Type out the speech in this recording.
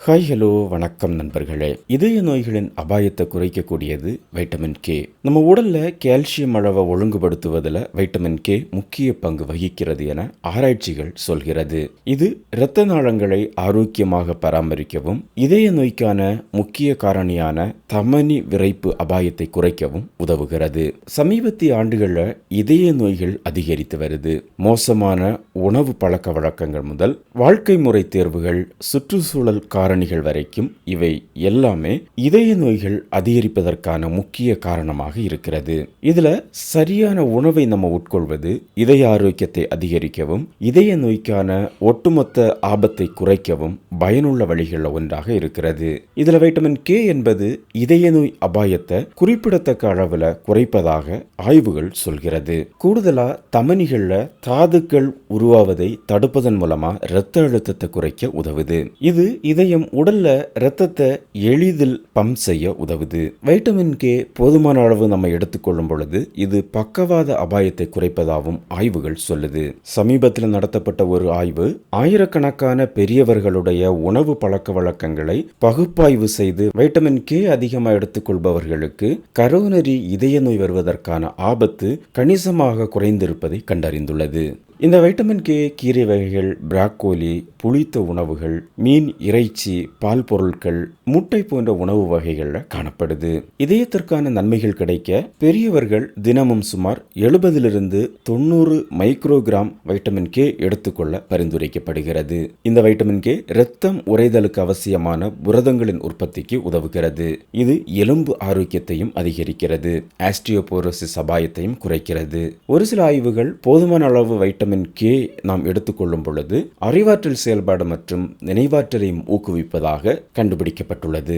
Hi hello வணக்கம் நண்பர்களே. இதய நோய்களின் அபாயத்தை குறைக்கக்கூடியது வைட்டமின் கே. நம்ம உடல்ல கால்சியம் அளவை ஒழுங்குபடுத்துவதில் வைட்டமின் கே முக்கிய பங்கு வகிக்கிறது என ஆராய்ச்சிகள் சொல்கிறது. இது இரத்த நாளங்களை ஆரோக்கியமாக பராமரிக்கவும் இதய நோய்க்கான முக்கிய காரணியான தமனி விரைப்பு அபாயத்தை குறைக்கவும் உதவுகிறது. சமீபத்திய ஆண்டுகளில் இதய நோய்கள் அதிகரித்து வருது. மோசமான உணவு பழக்க வழக்கங்கள் முதல் வாழ்க்கை முறை தேர்வுகள், சுற்றுச்சூழல் காரணிகள் வரைக்கும் இவை எல்லாமே இதய நோய்கள் அதிகரிப்பதற்கான முக்கிய காரணமாக இருக்கிறது. இதுல சரியான உணவை நம்ம உட்கொள்வது இதய ஆரோக்கியத்தை அதிகரிக்கவும் இதய நோய்க்கான ஒட்டுமொத்த ஆபத்தை குறைக்கவும் பயனுள்ள வழிகளில் ஒன்றாக இருக்கிறது. இதுல வைட்டமின் கே என்பது இதய நோய் அபாயத்தை குறிப்பிடத்தக்க அளவுல குறைப்பதாக ஆய்வுகள் சொல்கிறது. கூடுதலா தமனிகள்ல தாதுக்கள் உருவாவதை தடுப்பதன் மூலமா இரத்த அழுத்தத்தை குறைக்க உதவுது. இது இதயம் உடல்ல இரத்தத்தை எளிதில் பம்ப் செய்ய உதவுது. வைட்டமின் கே போதுமான அளவு நம்ம எடுத்துக்கொள்ளும் பொழுது இது பக்கவாத அபாயத்தை குறைப்பதாகவும் ஆய்வுகள் சொல்லுது. சமீபத்தில் நடத்தப்பட்ட ஒரு ஆய்வு ஆயிரக்கணக்கான பெரியவர்களுடைய உணவு பழக்க வழக்கங்களை பகுப்பாய்வு செய்து வைட்டமின் கே அதிகமாக எடுத்துக்கொள்பவர்களுக்கு கரோனரி இதய நோய் வருவதற்கான ஆபத்து கணிசமாக குறைந்திருப்பதை கண்டறிந்துள்ளது. இந்த வைட்டமின் கே கீரை வகைகள், பிராக்கோலி, புளித்த உணவுகள், மீன், இறைச்சி, பால் பொருட்கள், முட்டை போன்ற உணவு வகைகளில் காணப்படுது. இதயத்திற்கான நன்மைகள் கிடைக்க பெரியவர்கள் தினமும் சுமார் 70-90 மைக்ரோகிராம் வைட்டமின் கே எடுத்துக்கொள்ள பரிந்துரைக்கப்படுகிறது. இந்த வைட்டமின் கே இரத்தம் உறைதலுக்கு அவசியமான புரதங்களின் உற்பத்திக்கு உதவுகிறது. இது எலும்பு ஆரோக்கியத்தையும் அதிகரிக்கிறது, ஆஸ்டியோபோரோசிஸ் அபாயத்தையும் குறைக்கிறது. ஒரு சில ஆய்வுகள் போதுமான அளவு வைட்டமின் கே நாம் எடுத்துக்கொள்ளும் பொழுது அறிவாற்றல் செயல்பாடு மற்றும் நினைவாற்றலையும் ஊக்குவிப்பதாக கண்டுபிடிக்கப்பட்டுள்ளது.